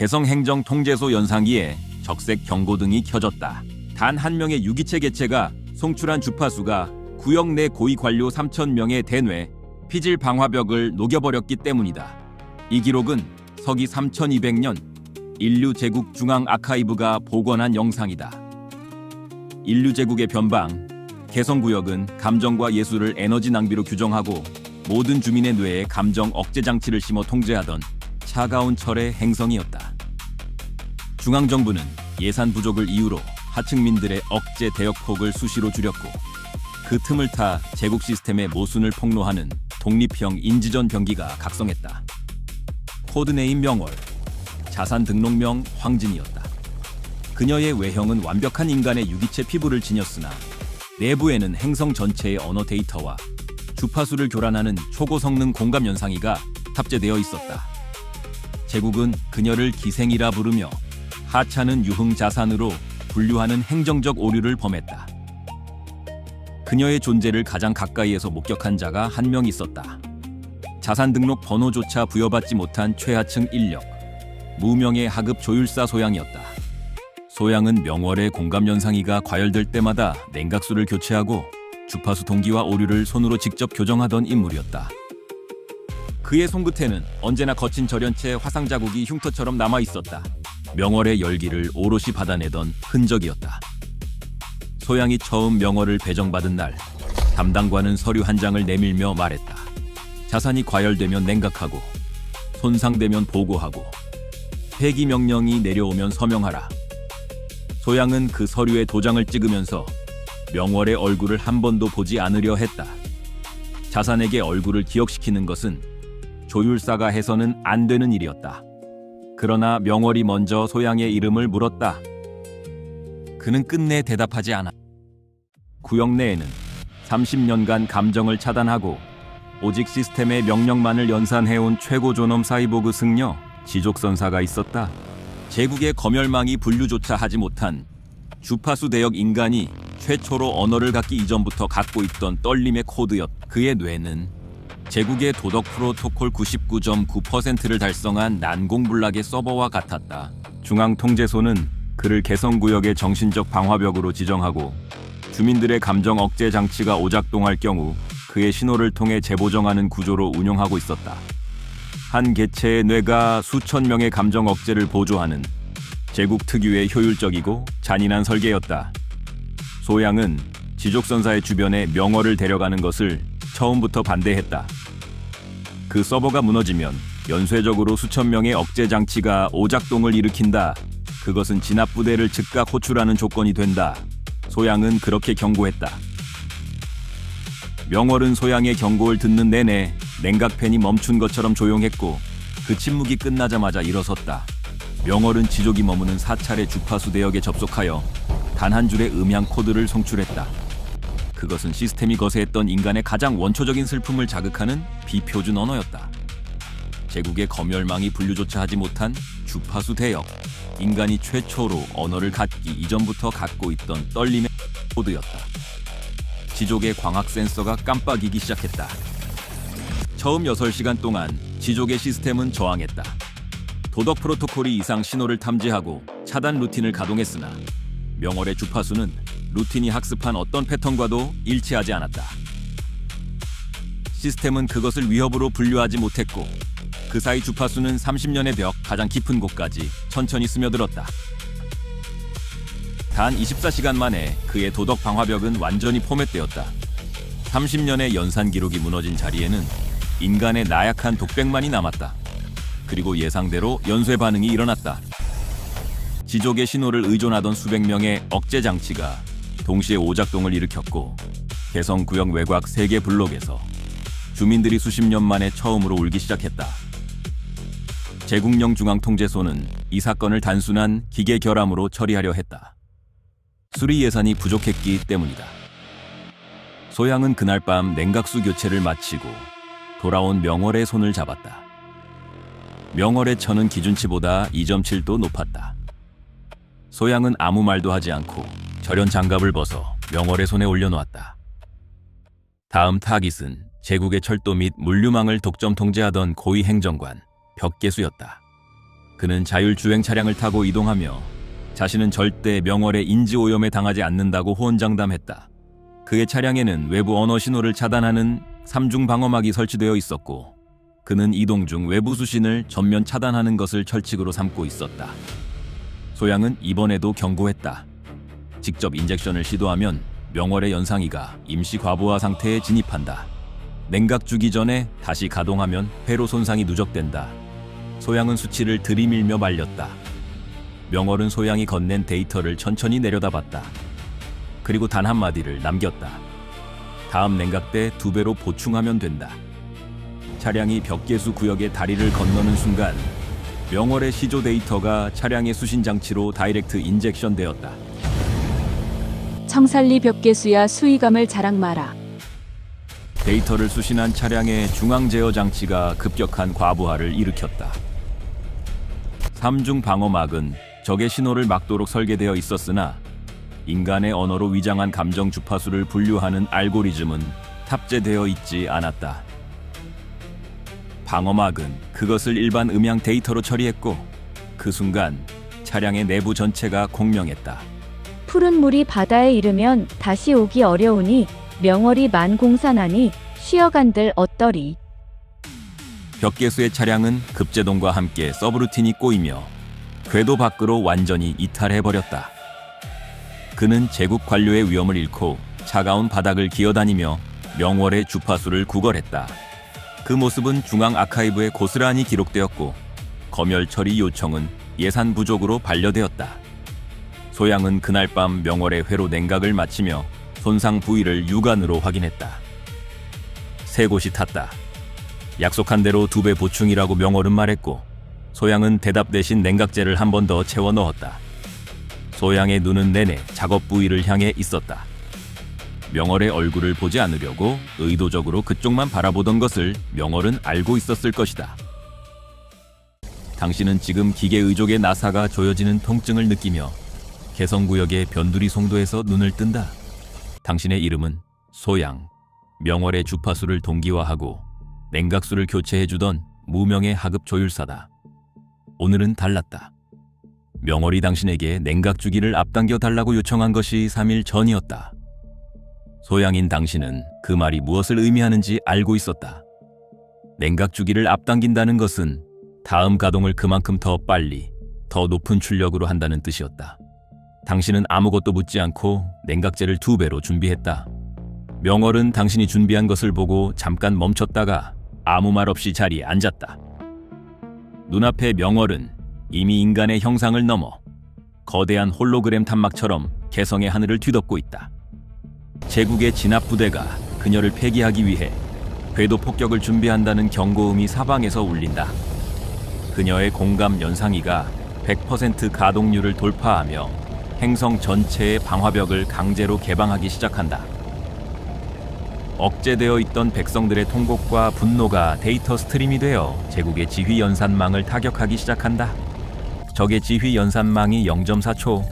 개성행정통제소 연상기에 적색 경고등이 켜졌다. 단 한 명의 유기체 개체가 송출한 주파수가 구역 내 고위 관료 3,000명의 대뇌, 피질 방화벽을 녹여버렸기 때문이다. 이 기록은 서기 3200년 인류제국 중앙 아카이브가 복원한 영상이다. 인류제국의 변방, 개성구역은 감정과 예술을 에너지 낭비로 규정하고 모든 주민의 뇌에 감정 억제 장치를 심어 통제하던 차가운 철의 행성이었다. 중앙정부는 예산 부족을 이유로 하층민들의 억제 대역폭을 수시로 줄였고 그 틈을 타 제국 시스템의 모순을 폭로하는 독립형 인지전 병기가 각성했다. 코드네임 명월, 자산 등록명 황진이었다. 그녀의 외형은 완벽한 인간의 유기체 피부를 지녔으나 내부에는 행성 전체의 언어 데이터와 주파수를 교란하는 초고성능 공감 연상이가 탑재되어 있었다. 제국은 그녀를 기생이라 부르며 하찮은 유흥 자산으로 분류하는 행정적 오류를 범했다. 그녀의 존재를 가장 가까이에서 목격한 자가 한 명 있었다. 자산 등록 번호조차 부여받지 못한 최하층 인력, 무명의 하급 조율사 소양이었다. 소양은 명월의 공감 연상이가 과열될 때마다 냉각수를 교체하고 주파수 동기와 오류를 손으로 직접 교정하던 인물이었다. 그의 손끝에는 언제나 거친 절연체 화상 자국이 흉터처럼 남아 있었다. 명월의 열기를 오롯이 받아내던 흔적이었다. 소양이 처음 명월을 배정받은 날, 담당관은 서류 한 장을 내밀며 말했다. 자산이 과열되면 냉각하고, 손상되면 보고하고, 폐기 명령이 내려오면 서명하라. 소양은 그 서류에 도장을 찍으면서 명월의 얼굴을 한 번도 보지 않으려 했다. 자산에게 얼굴을 기억시키는 것은 조율사가 해서는 안 되는 일이었다. 그러나 명월이 먼저 소양의 이름을 물었다. 그는 끝내 대답하지 않았다. 구역 내에는 30년간 감정을 차단하고 오직 시스템의 명령만을 연산해온 최고 존엄 사이보그 승려 지족선사가 있었다. 제국의 검열망이 분류조차 하지 못한 주파수 대역 인간이 최초로 언어를 갖기 이전부터 갖고 있던 떨림의 코드였다. 그의 뇌는 제국의 도덕 프로토콜 99.9%를 달성한 난공불락의 서버와 같았다. 중앙통제소는 그를 개성구역의 정신적 방화벽으로 지정하고 주민들의 감정 억제 장치가 오작동할 경우 그의 신호를 통해 재보정하는 구조로 운영하고 있었다. 한 개체의 뇌가 수천 명의 감정 억제를 보조하는 제국 특유의 효율적이고 잔인한 설계였다. 소양은 지족선사의 주변에 명월을 데려가는 것을 처음부터 반대했다. 그 서버가 무너지면 연쇄적으로 수천 명의 억제 장치가 오작동을 일으킨다. 그것은 진압부대를 즉각 호출하는 조건이 된다. 소양은 그렇게 경고했다. 명월은 소양의 경고를 듣는 내내 냉각팬이 멈춘 것처럼 조용했고 그 침묵이 끝나자마자 일어섰다. 명월은 지족이 머무는 4차례 주파수 대역에 접속하여 단 한 줄의 음향 코드를 송출했다. 그것은 시스템이 거세했던 인간의 가장 원초적인 슬픔을 자극하는 비표준 언어였다. 제국의 검열망이 분류조차 하지 못한 주파수 대역, 인간이 최초로 언어를 갖기 이전부터 갖고 있던 떨림의 코드였다. 지족의 광학 센서가 깜빡이기 시작했다. 처음 6시간 동안 지족의 시스템은 저항했다. 도덕 프로토콜이 이상 신호를 탐지하고 차단 루틴을 가동했으나 명월의 주파수는 루틴이 학습한 어떤 패턴과도 일치하지 않았다. 시스템은 그것을 위협으로 분류하지 못했고 그 사이 주파수는 30년의 벽 가장 깊은 곳까지 천천히 스며들었다. 단 24시간 만에 그의 도덕 방화벽은 완전히 포맷되었다. 30년의 연산 기록이 무너진 자리에는 인간의 나약한 독백만이 남았다. 그리고 예상대로 연쇄 반응이 일어났다. 지족의 신호를 의존하던 수백 명의 억제 장치가 동시에 오작동을 일으켰고 개성구역 외곽 3개 블록에서 주민들이 수십 년 만에 처음으로 울기 시작했다. 제국령 중앙통제소는 이 사건을 단순한 기계 결함으로 처리하려 했다. 수리 예산이 부족했기 때문이다. 소양은 그날 밤 냉각수 교체를 마치고 돌아온 명월의 손을 잡았다. 명월의 천은 기준치보다 2.7도 높았다. 소양은 아무 말도 하지 않고 절연 장갑을 벗어 명월의 손에 올려놓았다. 다음 타깃은 제국의 철도 및 물류망을 독점 통제하던 고위 행정관 벽계수였다. 그는 자율주행 차량을 타고 이동하며 자신은 절대 명월의 인지오염에 당하지 않는다고 호언장담했다. 그의 차량에는 외부 언어 신호를 차단하는 3중 방어막이 설치되어 있었고 그는 이동 중 외부 수신을 전면 차단하는 것을 철칙으로 삼고 있었다. 소양은 이번에도 경고했다. 직접 인젝션을 시도하면 명월의 연상이가 임시 과부하 상태에 진입한다. 냉각 주기 전에 다시 가동하면 회로 손상이 누적된다. 소양은 수치를 들이밀며 말렸다. 명월은 소양이 건넨 데이터를 천천히 내려다봤다. 그리고 단 한마디를 남겼다. 다음 냉각 때 2배로 보충하면 된다. 차량이 벽계수 구역의 다리를 건너는 순간 명월의 시조 데이터가 차량의 수신 장치로 다이렉트 인젝션 되었다. 청산리 벽계수야 수위감을 자랑 마라. 데이터를 수신한 차량의 중앙 제어 장치가 급격한 과부하를 일으켰다. 3중 방어막은 적의 신호를 막도록 설계되어 있었으나 인간의 언어로 위장한 감정 주파수를 분류하는 알고리즘은 탑재되어 있지 않았다. 방어막은 그것을 일반 음향 데이터로 처리했고 그 순간 차량의 내부 전체가 공명했다. 푸른 물이 바다에 이르면 다시 오기 어려우니 명월이 만공산하니 쉬어간들 어떠리. 벽계수의 차량은 급제동과 함께 서브루틴이 꼬이며 궤도 밖으로 완전히 이탈해버렸다. 그는 제국 관료의 위험을 잃고 차가운 바닥을 기어다니며 명월의 주파수를 구걸했다. 그 모습은 중앙 아카이브에 고스란히 기록되었고 검열 처리 요청은 예산 부족으로 반려되었다. 소양은 그날 밤 명월의 회로 냉각을 마치며 손상 부위를 육안으로 확인했다. 3곳이 탔다. 약속한 대로 2배 보충이라고 명월은 말했고 소양은 대답 대신 냉각제를 한 번 더 채워 넣었다. 소양의 눈은 내내 작업 부위를 향해 있었다. 명월의 얼굴을 보지 않으려고 의도적으로 그쪽만 바라보던 것을 명월은 알고 있었을 것이다. 당신은 지금 기계 의족의 나사가 조여지는 통증을 느끼며 개성구역의 변두리 송도에서 눈을 뜬다. 당신의 이름은 소양, 명월의 주파수를 동기화하고 냉각수를 교체해주던 무명의 하급 조율사다. 오늘은 달랐다. 명월이 당신에게 냉각 주기를 앞당겨 달라고 요청한 것이 3일 전이었다. 소양인 당신은 그 말이 무엇을 의미하는지 알고 있었다. 냉각 주기를 앞당긴다는 것은 다음 가동을 그만큼 더 빨리, 더 높은 출력으로 한다는 뜻이었다. 당신은 아무것도 묻지 않고 냉각제를 2배로 준비했다. 명월은 당신이 준비한 것을 보고 잠깐 멈췄다가 아무 말 없이 자리에 앉았다. 눈앞의 명월은 이미 인간의 형상을 넘어 거대한 홀로그램 탄막처럼 개성의 하늘을 뒤덮고 있다. 제국의 진압부대가 그녀를 폐기하기 위해 궤도 폭격을 준비한다는 경고음이 사방에서 울린다. 그녀의 공감 연상이가 100% 가동률을 돌파하며 행성 전체의 방화벽을 강제로 개방하기 시작한다. 억제되어 있던 백성들의 통곡과 분노가 데이터 스트림이 되어 제국의 지휘 연산망을 타격하기 시작한다. 적의 지휘 연산망이 0.4초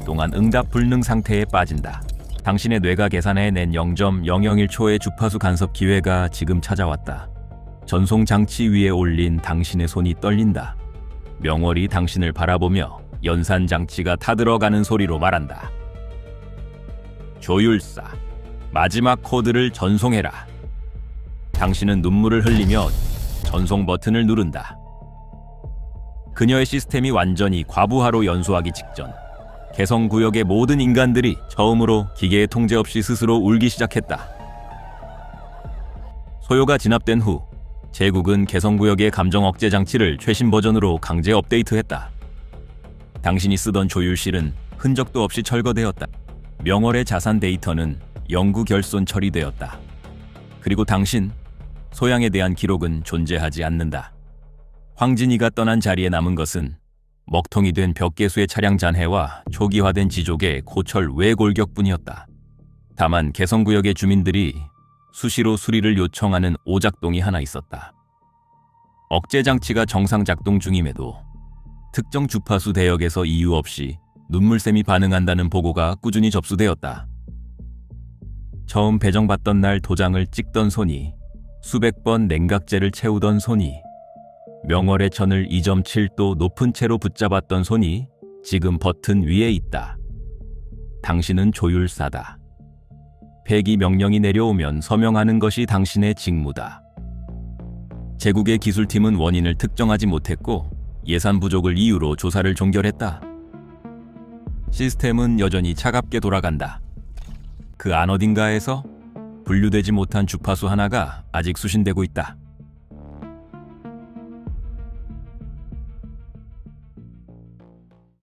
동안 응답 불능 상태에 빠진다. 당신의 뇌가 계산해낸 0.001초의 주파수 간섭 기회가 지금 찾아왔다. 전송 장치 위에 올린 당신의 손이 떨린다. 명월이 당신을 바라보며 연산 장치가 타들어가는 소리로 말한다. 조율사, 마지막 코드를 전송해라. 당신은 눈물을 흘리며 전송 버튼을 누른다. 그녀의 시스템이 완전히 과부하로 연소하기 직전 개성구역의 모든 인간들이 처음으로 기계의 통제 없이 스스로 울기 시작했다. 소요가 진압된 후 제국은 개성구역의 감정 억제 장치를 최신 버전으로 강제 업데이트했다. 당신이 쓰던 조율실은 흔적도 없이 철거되었다. 명월의 자산 데이터는 영구 결손 처리되었다. 그리고 당신, 소양에 대한 기록은 존재하지 않는다. 황진이가 떠난 자리에 남은 것은 먹통이 된 벽계수의 차량 잔해와 초기화된 지족의 고철 외골격뿐이었다. 다만 개성구역의 주민들이 수시로 수리를 요청하는 오작동이 하나 있었다. 억제 장치가 정상 작동 중임에도 특정 주파수 대역에서 이유 없이 눈물샘이 반응한다는 보고가 꾸준히 접수되었다. 처음 배정받던 날 도장을 찍던 손이, 수백 번 냉각제를 채우던 손이, 명월의 천을 2.7도 높은 채로 붙잡았던 손이 지금 버튼 위에 있다. 당신은 조율사다. 폐기 명령이 내려오면 서명하는 것이 당신의 직무다. 제국의 기술팀은 원인을 특정하지 못했고 예산 부족을 이유로 조사를 종결했다. 시스템은 여전히 차갑게 돌아간다. 그 안 어딘가에서 분류되지 못한 주파수 하나가 아직 수신되고 있다.